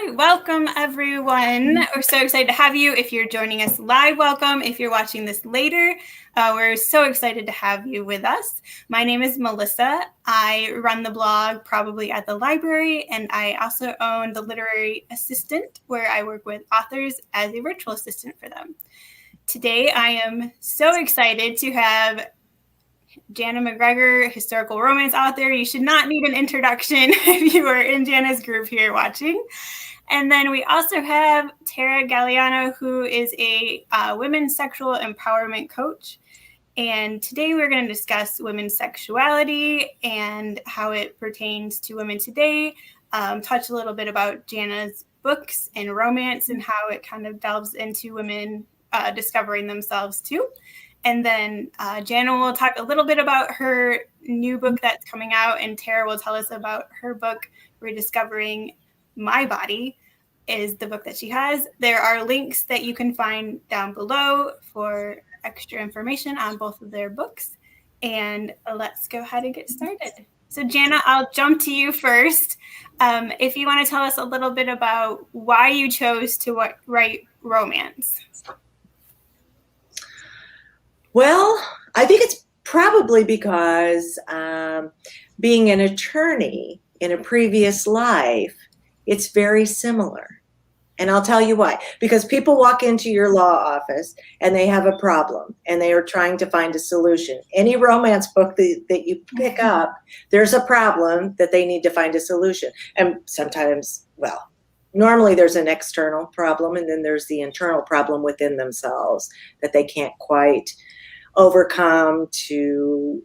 right, welcome everyone. We're so excited to have you. If you're joining us live, welcome. If you're watching this later, we're so excited to have you with us. My name is Melissa. I run the blog Probably at the Library, and I also own the Literary Assistant, where I work with authors as a virtual assistant for them. Today, I am so excited to have Janna MacGregor, historical romance author. You should not need an introduction if you are in Janna's group here watching. And then we also have Tara Galeano, who is a women's sexual empowerment coach. And today we're going to discuss women's sexuality and how it pertains to women today, touch a little bit about Janna's books and romance and how it kind of delves into women discovering themselves too. And then Janna will talk a little bit about her new book that's coming out, and Tara will tell us about her book, Rediscovering My Body, is the book that she has. There are links that you can find down below for extra information on both of their books. And let's go ahead and get started. So Janna, I'll jump to you first. If you want to tell us a little bit about why you chose to write romance. Well, I think it's probably because being an attorney in a previous life, it's very similar. And I'll tell you why. Because people walk into your law office and they have a problem and they are trying to find a solution. Any romance book that you pick up, there's a problem that they need to find a solution. And sometimes, well, normally there's an external problem, and then there's the internal problem within themselves that they can't quite overcome to,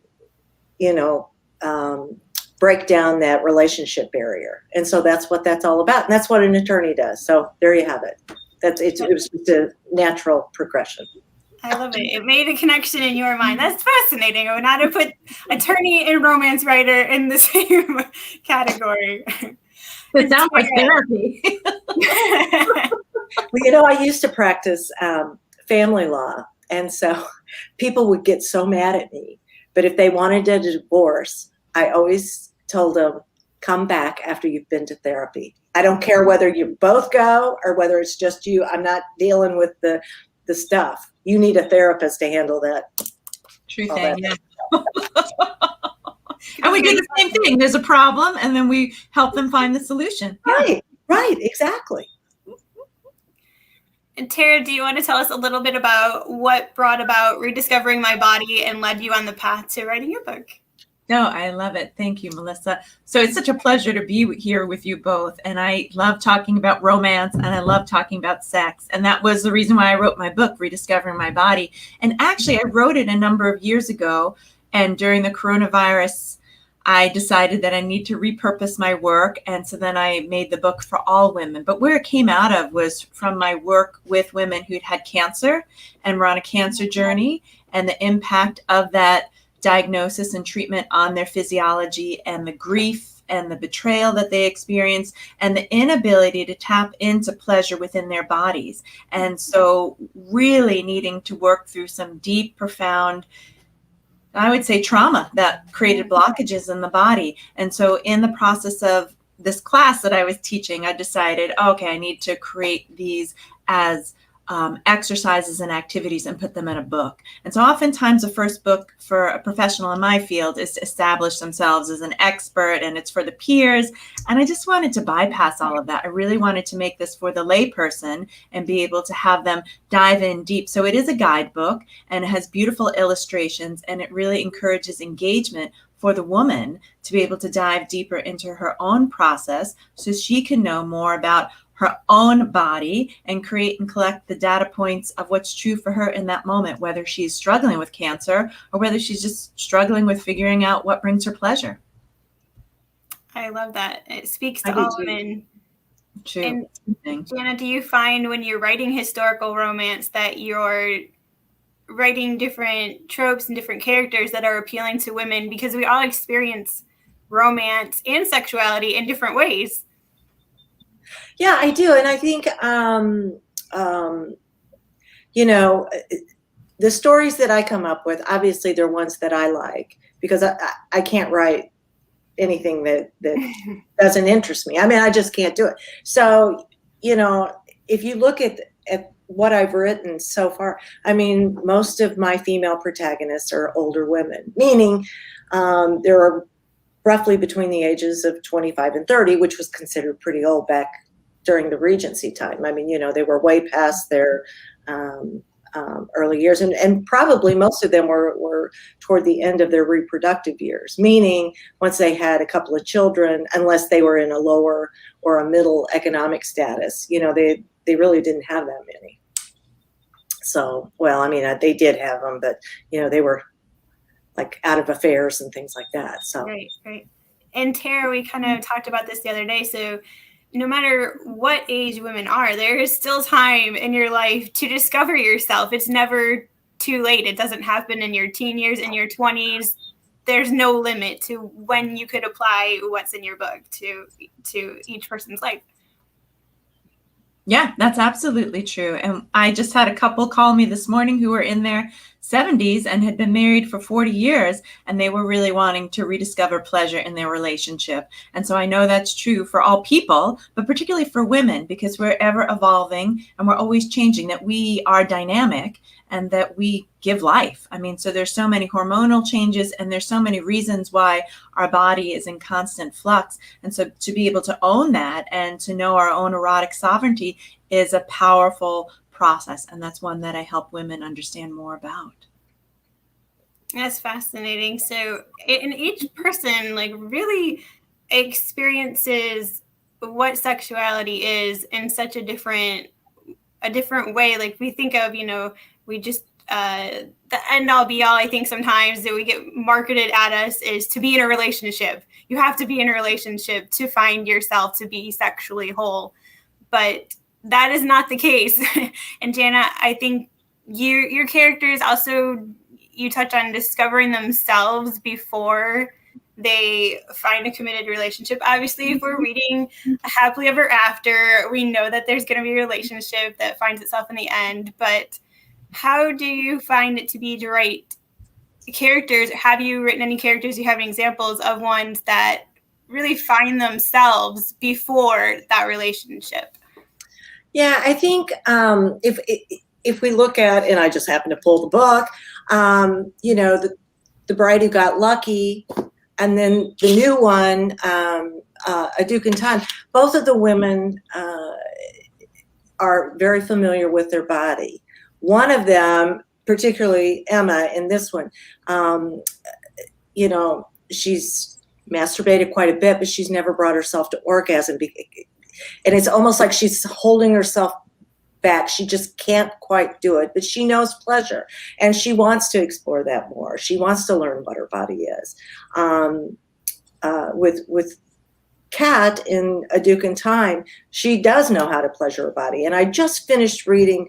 break down that relationship barrier. And so that's what that's all about. And that's what an attorney does. So there you have it. It was just a natural progression. I love it. It made a connection in your mind. That's fascinating. I would not have put attorney and romance writer in the same category. It sounds like therapy. Well, I used to practice family law. And so people would get so mad at me. But if they wanted a divorce, I always told them, come back after you've been to therapy. I don't care whether you both go or whether it's just you. I'm not dealing with the stuff. You need a therapist to handle that. True thing, yeah. And we do the same thing. There's a problem, and then we help them find the solution. Right, exactly. And Tara, do you want to tell us a little bit about what brought about Rediscovering My Body and led you on the path to writing your book? No, I love it. Thank you, Melissa. So it's such a pleasure to be here with you both. And I love talking about romance, and I love talking about sex. And that was the reason why I wrote my book, Rediscovering My Body. And actually, I wrote it a number of years ago. And during the coronavirus, I decided that I need to repurpose my work. And so then I made the book for all women. But where it came out of was from my work with women who'd had cancer and were on a cancer journey, and the impact of that diagnosis and treatment on their physiology, and the grief and the betrayal that they experience, and the inability to tap into pleasure within their bodies. And so really needing to work through some deep, profound, I would say, trauma that created blockages in the body. And so in the process of this class that I was teaching, I decided, okay, I need to create these as exercises and activities and put them in a book. And so oftentimes the first book for a professional in my field is to establish themselves as an expert, and it's for the peers. And I just wanted to bypass all of that. I really wanted to make this for the layperson and be able to have them dive in deep. So it is a guidebook, and it has beautiful illustrations, and it really encourages engagement for the woman to be able to dive deeper into her own process so she can know more about her own body and create and collect the data points of what's true for her in that moment, whether she's struggling with cancer or whether she's just struggling with figuring out what brings her pleasure. I love that. It speaks to all women. True. And Janna, do you find when you're writing historical romance that you're writing different tropes and different characters that are appealing to women? Because we all experience romance and sexuality in different ways. Yeah, I do. And I think, the stories that I come up with, obviously they're ones that I like, because I can't write anything that doesn't interest me. I mean, I just can't do it. So if you look at what I've written so far, I mean, most of my female protagonists are older women, meaning there are roughly between the ages of 25 and 30, which was considered pretty old back during the Regency time. I mean, they were way past their early years, and probably most of them were toward the end of their reproductive years, meaning once they had a couple of children, unless they were in a lower or a middle economic status, they really didn't have that many. So, well, I mean, they did have them, but they were like out of affairs and things like that. So right. And Tara, we kind of talked about this the other day. So no matter what age women are, there is still time in your life to discover yourself. It's never too late. It doesn't happen in your teen years, in your 20s. There's no limit to when you could apply what's in your book to each person's life. Yeah, that's absolutely true. And I just had a couple call me this morning who were in their 70s and had been married for 40 years, and they were really wanting to rediscover pleasure in their relationship. And so I know that's true for all people, but particularly for women, because we're ever evolving and we're always changing, that we are dynamic and that we give life. I mean, so there's so many hormonal changes and there's so many reasons why our body is in constant flux. And so to be able to own that and to know our own erotic sovereignty is a powerful process. And that's one that I help women understand more about. That's fascinating. So and each person really experiences what sexuality is in such a different way. Like we think of, we just the end all be all, I think sometimes that we get marketed at us is to be in a relationship. You have to be in a relationship to find yourself, to be sexually whole. But that is not the case. And Janna, I think your characters also, you touch on discovering themselves before they find a committed relationship. Obviously, if we're reading a happily ever after, we know that there's going to be a relationship that finds itself in the end. But how do you find it to be the right characters? Have you written any characters? Do you have any examples of ones that really find themselves before that relationship? Yeah, I think if we look at, and I just happened to pull the book, the bride who got lucky, and then the new one, A Duke in Time, both of the women are very familiar with their body. One of them, particularly Emma in this one, she's masturbated quite a bit, but she's never brought herself to orgasm. And it's almost like she's holding herself back. She just can't quite do it, but she knows pleasure and she wants to explore that more. She wants to learn what her body is. With Kat in A Duke in Time, she does know how to pleasure her body. And I just finished reading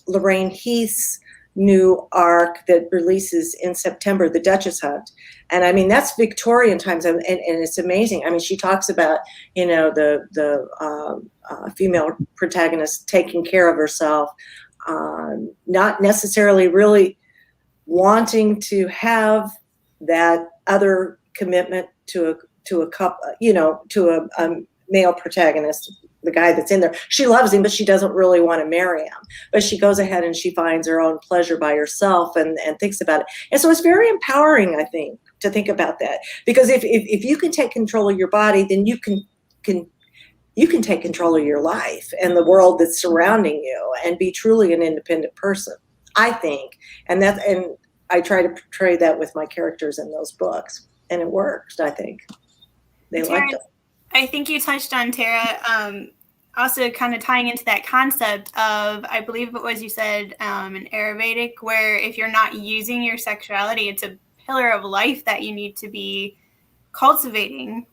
Lorraine Heath's new arc that releases in September, The Duchess Hunt. And I mean, that's Victorian times, and it's amazing. I mean, she talks about, the female protagonist taking care of herself, not necessarily really wanting to have that other commitment to a couple, to a male protagonist, the guy that's in there. She loves him, but she doesn't really want to marry him. But she goes ahead and she finds her own pleasure by herself and thinks about it. And so it's very empowering, I think, to think about that. Because if you can take control of your body, then you can take control of your life and the world that's surrounding you and be truly an independent person, I think. And I try to portray that with my characters in those books. And it works, I think. They liked it. I think you touched on, Tara, also kind of tying into that concept of, I believe it was you said in Ayurvedic, where if you're not using your sexuality, it's a pillar of life that you need to be cultivating.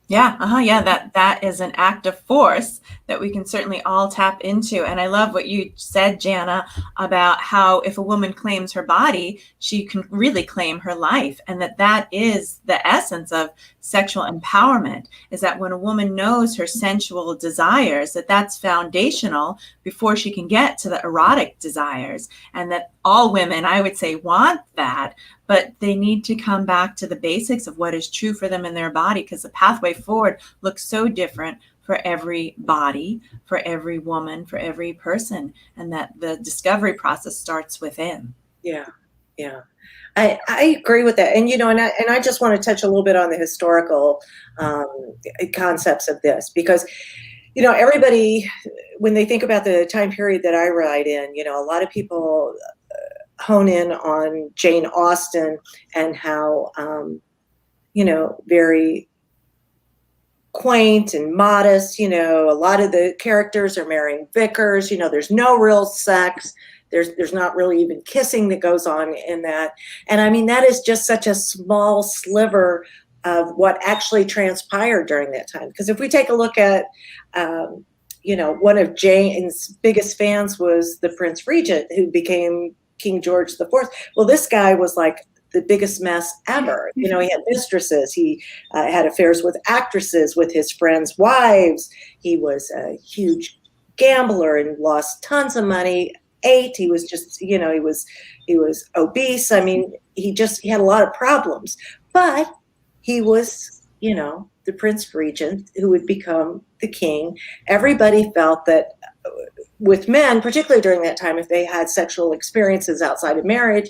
Yeah, that is an active force that we can certainly all tap into. And I love what you said, Janna, about how if a woman claims her body, she can really claim her life. And that is the essence of sexual empowerment, is that when a woman knows her sensual desires, that's foundational before she can get to the erotic desires. And that all women, I would say, want that, but they need to come back to the basics of what is true for them in their body, because the pathway forward looks so different for every body, for every woman, for every person, and that the discovery process starts within. Yeah, yeah. I agree with that. And, and I just want to touch a little bit on the historical concepts of this, because, everybody, when they think about the time period that I write in, a lot of people hone in on Jane Austen and how, very quaint and modest, a lot of the characters are marrying vicars, there's no real sex. There's not really even kissing that goes on in that. And I mean, that is just such a small sliver of what actually transpired during that time. Because if we take a look at, one of Jane's biggest fans was the Prince Regent, who became King George IV. Well, this guy was like the biggest mess ever. He had mistresses. He had affairs with actresses, with his friends' wives. He was a huge gambler and lost tons of money. He was just, he was obese. I mean, he had a lot of problems, but he was, the Prince Regent who would become the king. Everybody felt that with men, particularly during that time, if they had sexual experiences outside of marriage,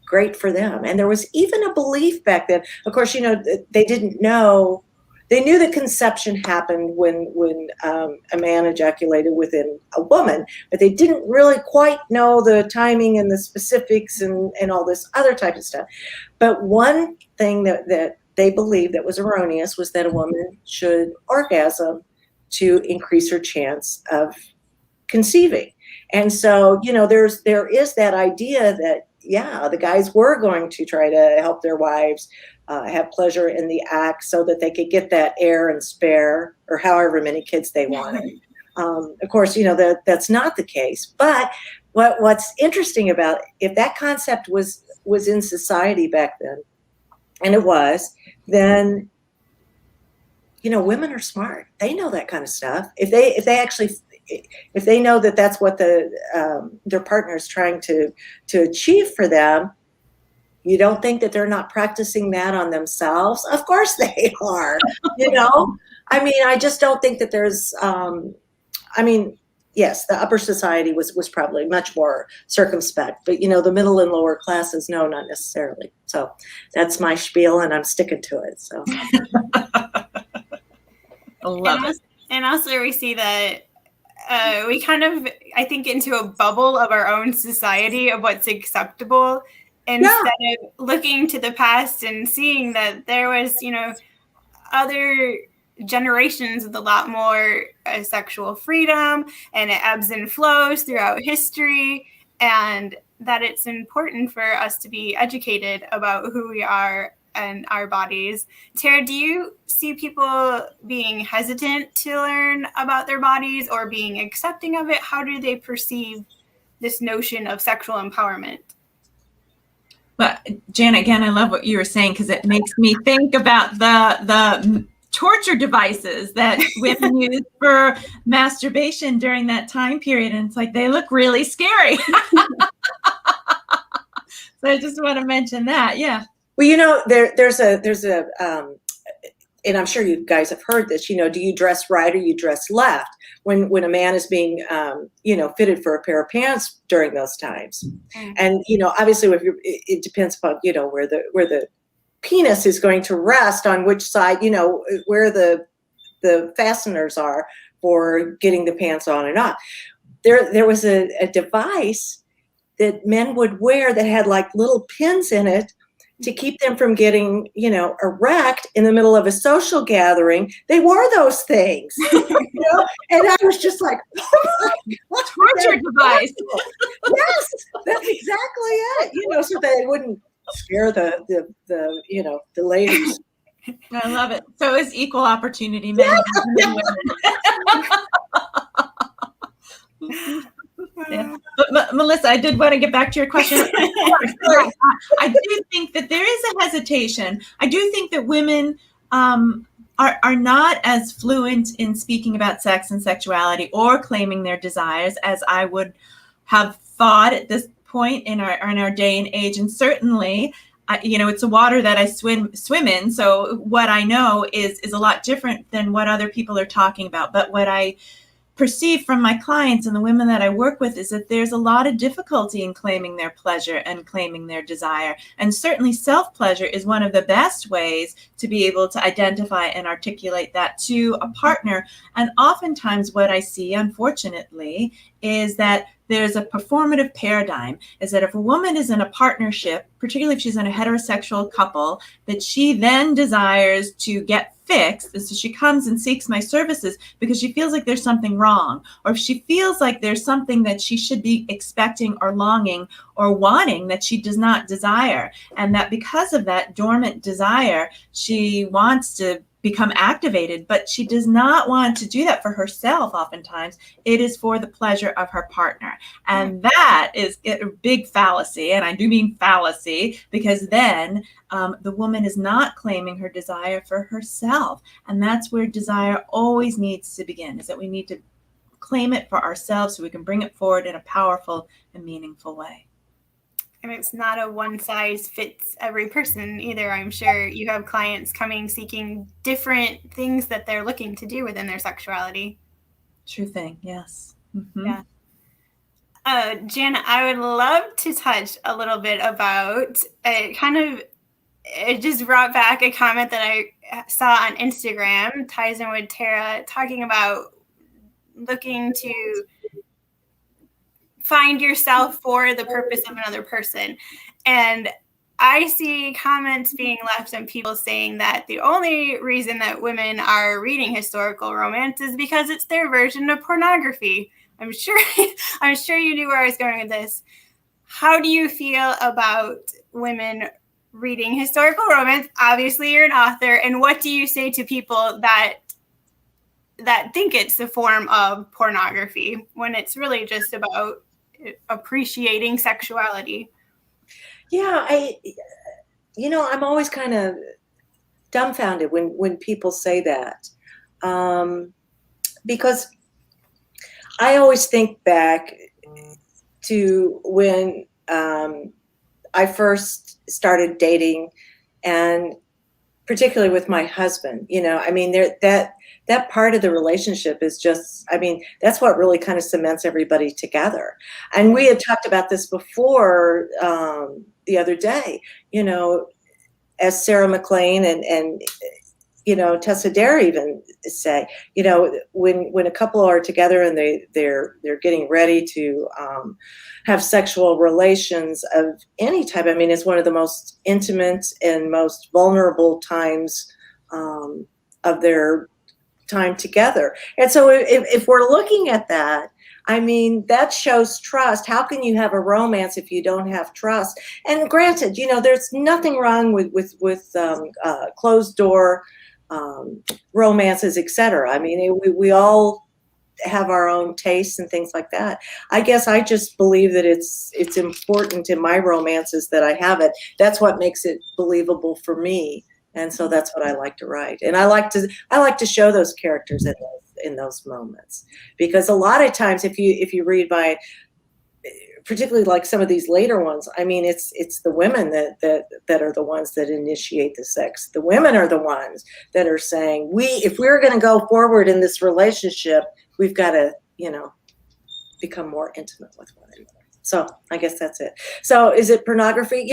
great for them. And there was even a belief back then, of course, they didn't know. They knew that conception happened when a man ejaculated within a woman, but they didn't really quite know the timing and the specifics and all this other type of stuff. But one thing that they believed that was erroneous was that a woman should orgasm to increase her chance of conceiving. And so, there is that idea that, the guys were going to try to help their wives have pleasure in the act so that they could get that heir and spare, or however many kids they wanted. Of course, that's not the case. But what's interesting about, if that concept was in society back then, and it was, then, women are smart. They know that kind of stuff. If they know that that's what their partner is trying to achieve for them, you don't think that they're not practicing that on themselves? Of course they are. I mean, I just don't think that there's, yes, the upper society was probably much more circumspect, but the middle and lower classes, no, not necessarily. So that's my spiel, and I'm sticking to it. So I love it. And also we see that we kind of, I think, into a bubble of our own society of what's acceptable, instead of looking to the past and seeing that there was, other generations with a lot more sexual freedom, and it ebbs and flows throughout history, and that it's important for us to be educated about who we are and our bodies. Tara, do you see people being hesitant to learn about their bodies or being accepting of it? How do they perceive this notion of sexual empowerment? But Janna, again, I love what you were saying, because it makes me think about the torture devices that women use for masturbation during that time period. And it's like, they look really scary. So I just want to mention that. Yeah. Well, there's a, and I'm sure you guys have heard this, do you dress right or you dress left when a man is being, fitted for a pair of pants during those times? Mm-hmm. And, obviously it depends upon, where the penis is going to rest, on which side, where the fasteners are for getting the pants on and off. There was a device that men would wear that had like little pins in it to keep them from getting, erect in the middle of a social gathering. They wore those things, and I was just like, oh my God, torture device. Yes, that's exactly it. So that it wouldn't scare the ladies. I love it. So it's equal opportunity, men and women. Yeah. But Melissa, I did want to get back to your question. I do think that there is a hesitation. I do think that women are not as fluent in speaking about sex and sexuality or claiming their desires as I would have thought at this point in our day and age, and certainly, it's a water that I swim in. So what I know is a lot different than what other people are talking about. But what I perceive from my clients and the women that I work with is that there's a lot of difficulty in claiming their pleasure and claiming their desire. And certainly self-pleasure is one of the best ways to be able to identify and articulate that to a partner. And oftentimes what I see, unfortunately, is that there's a performative paradigm, is that if a woman is in a partnership, particularly if she's in a heterosexual couple, that she then desires to get fixed. And so she comes and seeks my services because she feels like there's something wrong, or if she feels like there's something that she should be expecting or longing or wanting that she does not desire. And that because of that dormant desire, she wants to become activated, but she does not want to do that for herself. Oftentimes it is for the pleasure of her partner. And that is a big fallacy. And I do mean fallacy, because then the woman is not claiming her desire for herself. And that's where desire always needs to begin, is that we need to claim it for ourselves so we can bring it forward in a powerful and meaningful way. And it's not a one size fits every person either. I'm sure you have clients coming seeking different things that they're looking to do within their sexuality. True thing. Yes. Mm-hmm. Yeah. Janna, I would love to touch a little bit about it just brought back a comment that I saw on Instagram, ties in with Tara, talking about looking to find yourself for the purpose of another person. And I see comments being left on people saying that the only reason that women are reading historical romance is because it's their version of pornography. I'm sure you knew where I was going with this. How do you feel about women reading historical romance? Obviously, you're an author. And what do you say to people that think it's a form of pornography when it's really just about appreciating sexuality? Yeah, I'm always kind of dumbfounded when people say that, because I always think back to when I first started dating, and particularly with my husband. That part of the relationship is just, that's what really kind of cements everybody together. And we had talked about this before the other day, as Sarah McLean and Tessa Dare even say, when a couple are together and they're getting ready to have sexual relations of any type, it's one of the most intimate and most vulnerable times of their time together. And so if we're looking at that, that shows trust. How can you have a romance if you don't have trust? And granted, there's nothing wrong with closed door romances, etc. We all have our own tastes and things like that. I guess I just believe that it's important in my romances that I have it. That's what makes it believable for me. And so that's what I like to write. And I like to show those characters in those moments, because a lot of times if you read particularly like some of these later ones, it's the women that are the ones that initiate the sex. The women are the ones that are saying, if we're going to go forward in this relationship, we've got to, become more intimate with one another. So I guess that's it. So is it pornography?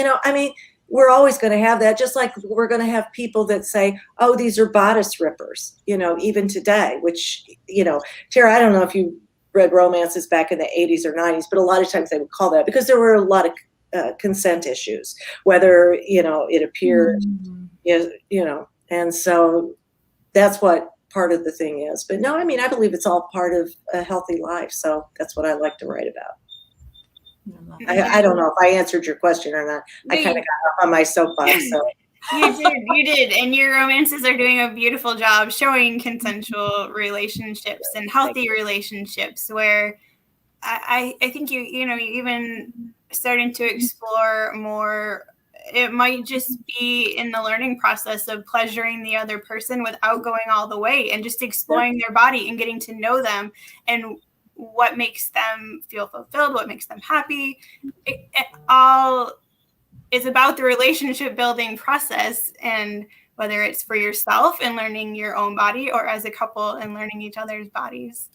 We're always going to have that, just like we're going to have people that say, oh, these are bodice rippers, even today, which, Tara, I don't know if you read romances back in the 80s or 90s, but a lot of times they would call that, because there were a lot of consent issues, whether, it appeared, and so that's what part of the thing is. But no, I believe it's all part of a healthy life. So that's what I like to write about. I don't know if I answered your question or not. I kind of got up on my soapbox. So. You did. And your romances are doing a beautiful job showing consensual relationships and healthy relationships, where I think you even starting to explore more. It might just be in the learning process of pleasuring the other person without going all the way, and just exploring their body and getting to know them, and what makes them feel fulfilled, what makes them happy. It all is about the relationship building process, and whether it's for yourself and learning your own body, or as a couple and learning each other's bodies.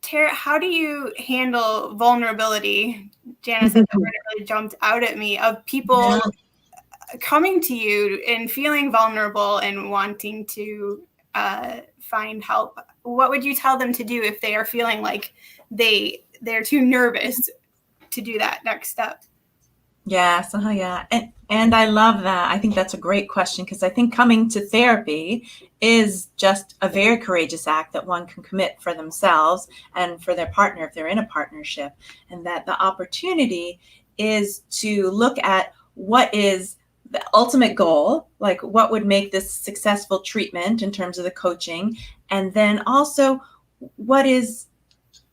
Tara, how do you handle vulnerability? Janna said the word really jumped out at me, of people coming to you and feeling vulnerable and wanting to find help. What would you tell them to do if they are feeling like they're too nervous to do that next step? Yes, yeah. And I love that. I think that's a great question, because I think coming to therapy is just a very courageous act that one can commit for themselves and for their partner if they're in a partnership. And that the opportunity is to look at what is the ultimate goal, like what would make this successful treatment in terms of the coaching, and then also what is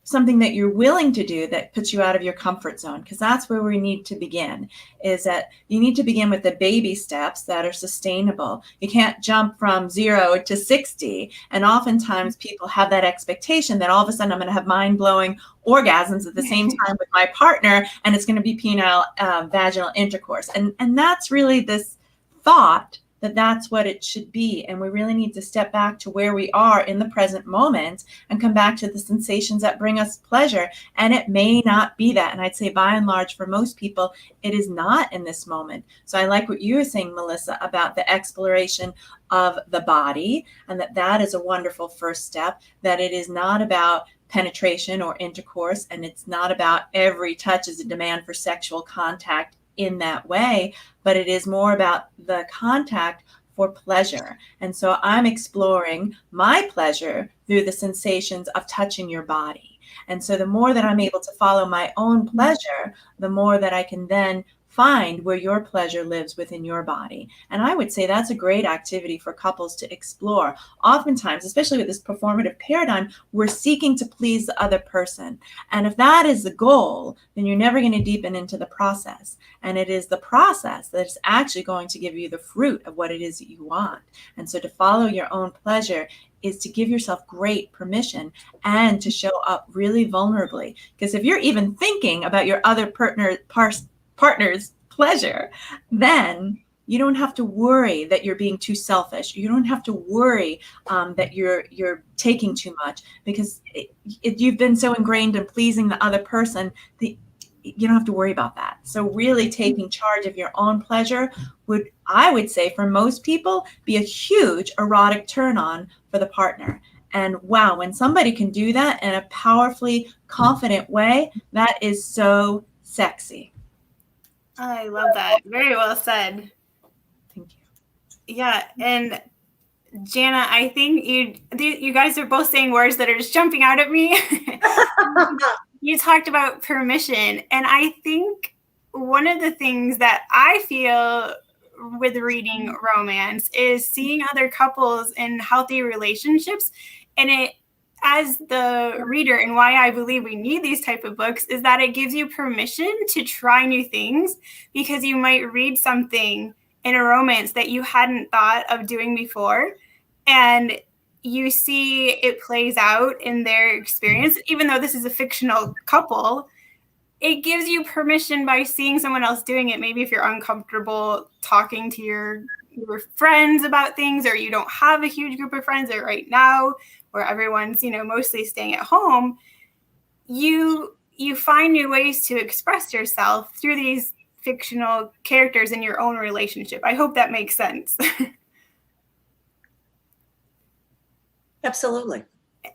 something that you're willing to do that puts you out of your comfort zone, because that's where we need to begin. Is that you need to begin with the baby steps that are sustainable. You can't jump from 0 to 60. And oftentimes people have that expectation that all of a sudden I'm going to have mind-blowing orgasms at the same time with my partner, and it's going to be penile vaginal intercourse. And that's really this thought that that's what it should be. And we really need to step back to where we are in the present moment and come back to the sensations that bring us pleasure. And it may not be that. And I'd say by and large, for most people, it is not in this moment. So I like what you were saying, Melissa, about the exploration of the body, and that is a wonderful first step, that it is not about penetration or intercourse, and it's not about every touch is a demand for sexual contact in that way, but it is more about the contact for pleasure. And so I'm exploring my pleasure through the sensations of touching your body. And so the more that I'm able to follow my own pleasure, the more that I can then find where your pleasure lives within your body. And I would say that's a great activity for couples to explore. Oftentimes, especially with this performative paradigm, we're seeking to please the other person. And if that is the goal, then you're never going to deepen into the process. And it is the process that is actually going to give you the fruit of what it is that you want. And so to follow your own pleasure is to give yourself great permission and to show up really vulnerably. Because if you're even thinking about your other partner's pleasure, then you don't have to worry that you're being too selfish. You don't have to worry that you're taking too much, because you've been so ingrained in pleasing the other person that you don't have to worry about that. So really taking charge of your own pleasure would, I would say, for most people, be a huge erotic turn on for the partner. And wow, when somebody can do that in a powerfully confident way, that is so sexy. I love that. Very well said. Thank you. Yeah, and Janna, I think you guys are both saying words that are just jumping out at me. You talked about permission, and I think one of the things that I feel with reading romance is seeing other couples in healthy relationships, and it, as the reader, and why I believe we need these type of books, is that it gives you permission to try new things, because you might read something in a romance that you hadn't thought of doing before, and you see it plays out in their experience. Even though this is a fictional couple, it gives you permission by seeing someone else doing it. Maybe if you're uncomfortable talking to your friends about things, or you don't have a huge group of friends, or right now where everyone's, mostly staying at home, you find new ways to express yourself through these fictional characters in your own relationship. I hope that makes sense. Absolutely.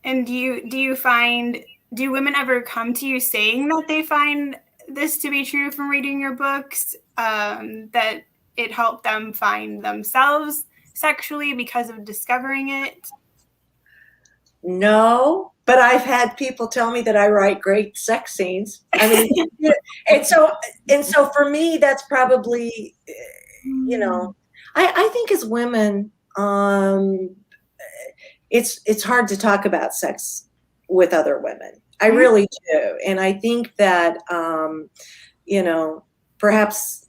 And do women ever come to you saying that they find this to be true from reading your books, that it helped them find themselves sexually because of discovering it? No, but I've had people tell me that I write great sex scenes. I mean, and so for me, that's probably, I think as women, it's hard to talk about sex with other women. I really do. And I think that, perhaps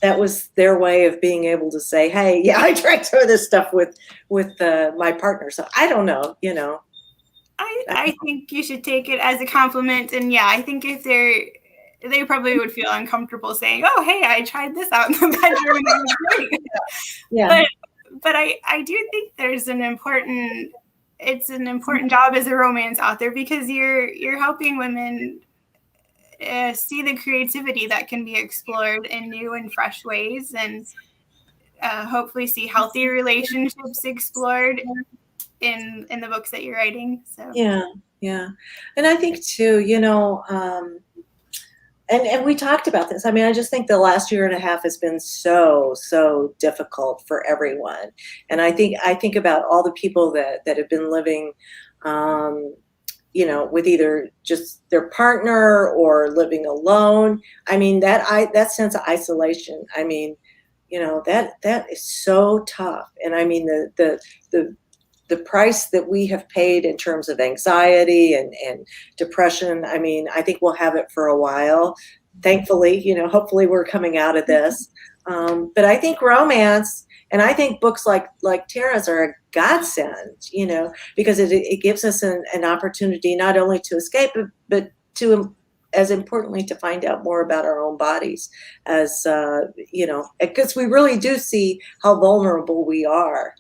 that was their way of being able to say, hey, yeah, I tried some of this stuff with my partner. So I don't know, I think you should take it as a compliment. And yeah, I think if they probably would feel uncomfortable saying, "Oh, hey, I tried this out in the bedroom and it was great." Yeah. But I do think it's an important job as a romance author, because you're helping women see the creativity that can be explored in new and fresh ways, and hopefully see healthy relationships explored in the books that you're writing. So yeah. And I think too, and we talked about this. I mean, I just think the last year and a half has been so difficult for everyone. And I think about all the people that have been living, with either just their partner or living alone. I mean, that sense of isolation. I mean, that is so tough. And I mean, the price that we have paid in terms of anxiety and depression, I mean, I think we'll have it for a while. Thankfully, hopefully we're coming out of this. But I think romance, and I think books like Tara's are a godsend, because it gives us an opportunity not only to escape, but to, as importantly, to find out more about our own bodies, as because we really do see how vulnerable we are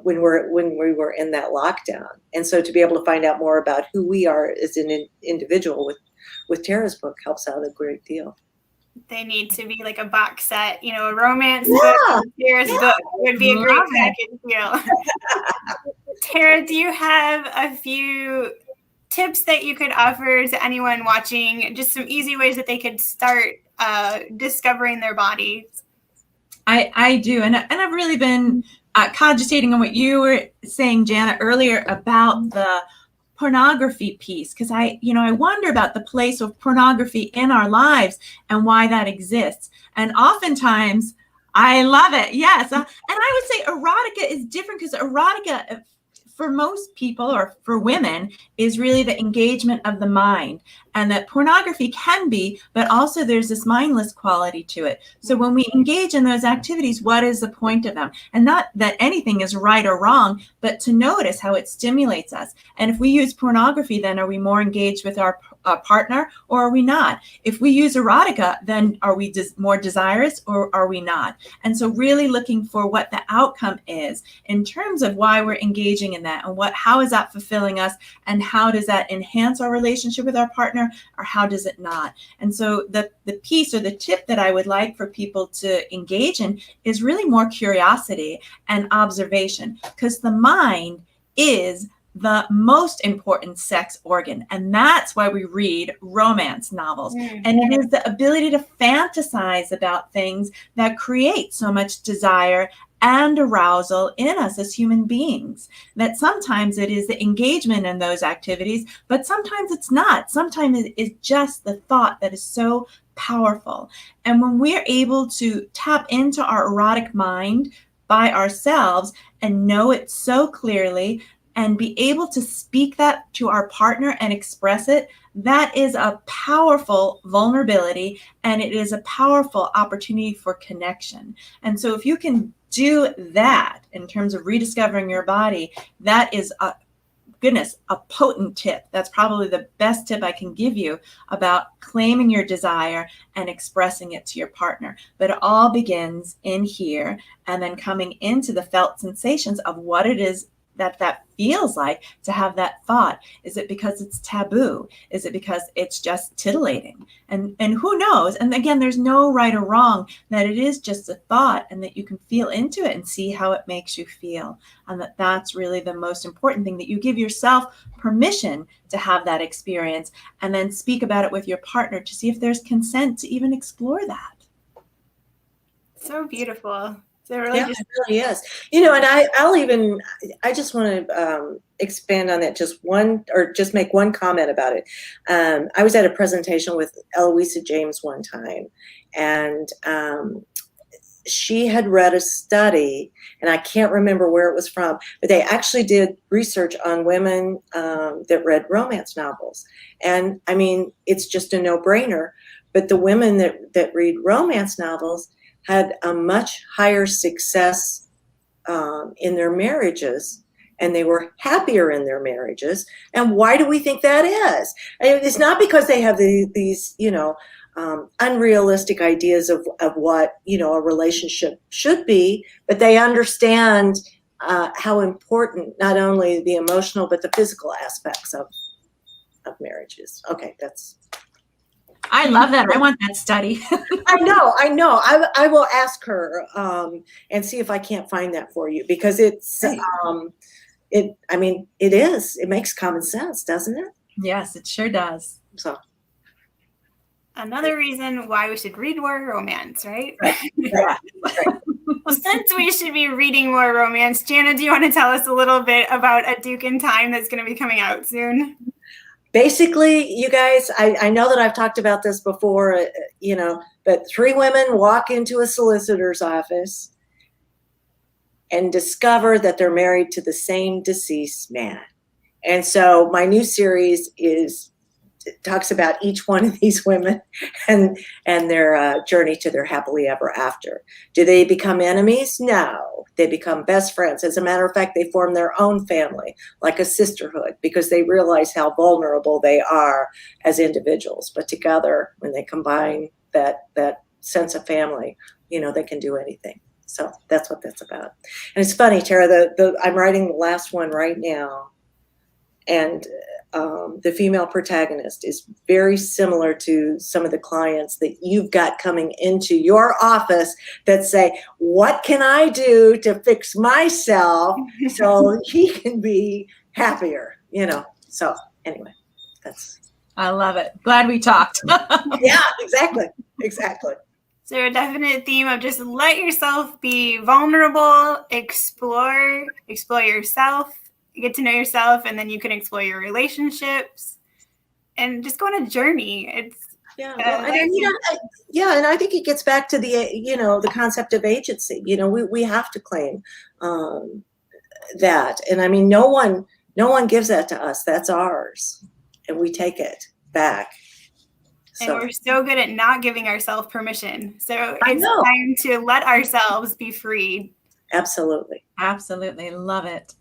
when we were in that lockdown. And so to be able to find out more about who we are as an individual with Tara's book helps out a great deal. They need to be like a box set, a romance book, Tara's book would be a great package deal. Tara, do you have a few tips that you could offer to anyone watching, just some easy ways that they could start discovering their bodies? I do. And I've really been cogitating on what you were saying, Janna, earlier about the pornography piece, because I wonder about the place of pornography in our lives and why that exists. And oftentimes, I love it. Yes. And I would say erotica is different, because erotica, for most people, or for women, is really the engagement of the mind, and that pornography can be, but also there's this mindless quality to it. So when we engage in those activities, what is the point of them? And not that anything is right or wrong, but to notice how it stimulates us. And if we use pornography, then are we more engaged with our partner, or are we not? If we use erotica, then are we more desirous, or are we not? And so really looking for what the outcome is in terms of why we're engaging in that, and how is that fulfilling us, and how does that enhance our relationship with our partner, or how does it not? And so the piece, or the tip that I would like for people to engage in, is really more curiosity and observation, because the mind is the most important sex organ. And that's why we read romance novels. And it is the ability to fantasize about things that create so much desire and arousal in us as human beings, that sometimes it is the engagement in those activities, but sometimes it's not. Sometimes it is just the thought that is so powerful. And when we're able to tap into our erotic mind by ourselves and know it so clearly, and be able to speak that to our partner and express it, that is a powerful vulnerability, and it is a powerful opportunity for connection. And so if you can do that in terms of rediscovering your body, that is a potent tip. That's probably the best tip I can give you about claiming your desire and expressing it to your partner. But it all begins in here, and then coming into the felt sensations of what it is that feels like to have that thought. Is it because it's taboo? Is it because it's just titillating? And who knows? And again, there's no right or wrong, that it is just a thought, and that you can feel into it and see how it makes you feel. And that's really the most important thing, that you give yourself permission to have that experience, and then speak about it with your partner to see if there's consent to even explore that. So beautiful. It really is. And I just want to expand on that just make one comment about it. I was at a presentation with Eloisa James one time, and she had read a study, and I can't remember where it was from, but they actually did research on women that read romance novels. And I mean, it's just a no-brainer, but the women that read romance novels had a much higher success in their marriages and they were happier in their marriages. And why do we think that is? And it's not because they have these, unrealistic ideas of what, a relationship should be, but they understand how important not only the emotional but the physical aspects of marriages. Okay, I love that. I want that study. I know. I will ask her and see if I can't find that for you, because it makes common sense, doesn't it? Yes, it sure does. So another reason why we should read more romance, right? Right. Well, since we should be reading more romance, Janna, do you want to tell us a little bit about A Duke in Time that's going to be coming out soon? Basically, you guys, I know that I've talked about this before, but 3 women walk into a solicitor's office and discover that they're married to the same deceased man. And so my new series talks about each one of these women and their journey to their happily ever after. Do they become enemies? No, they become best friends. As a matter of fact, they form their own family, like a sisterhood, because they realize how vulnerable they are as individuals. But together, when they combine that sense of family, they can do anything. So that's what that's about. And it's funny, Tara, I'm writing the last one right now, and the female protagonist is very similar to some of the clients that you've got coming into your office that say, what can I do to fix myself so he can be happier, So anyway, I love it. Glad we talked. Yeah, exactly. So a definite theme of just let yourself be vulnerable, explore yourself, get to know yourself, and then you can explore your relationships and just go on a journey. And I think it gets back to the concept of agency. We have to claim that. And I mean, no one gives that to us. That's ours. And we take it back. And we're so good at not giving ourselves permission. So it's time to let ourselves be free. Absolutely. Love it.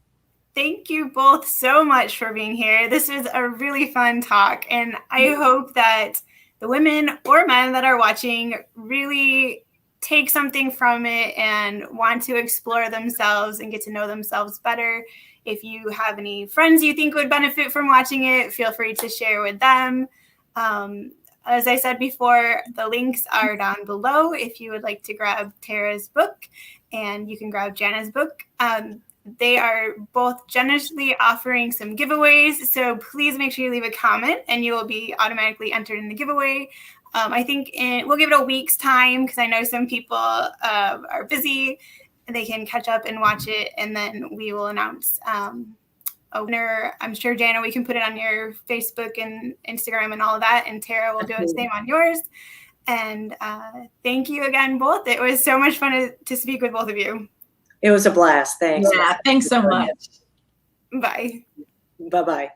Thank you both so much for being here. This was a really fun talk. And I hope that the women or men that are watching really take something from it and want to explore themselves and get to know themselves better. If you have any friends you think would benefit from watching it, feel free to share with them. As I said before, the links are down below if you would like to grab Tara's book, and you can grab Janna's book. They are both generously offering some giveaways, so please make sure you leave a comment and you will be automatically entered in the giveaway. I think we'll give it a week's time because I know some people are busy. They can catch up and watch it, and then we will announce a winner. I'm sure, Janna, we can put it on your Facebook and Instagram and all of that, and Tara will do the same on yours. And thank you again, both. It was so much fun to speak with both of you. It was a blast. Thanks. Yeah, thanks so much. Bye. Bye-bye.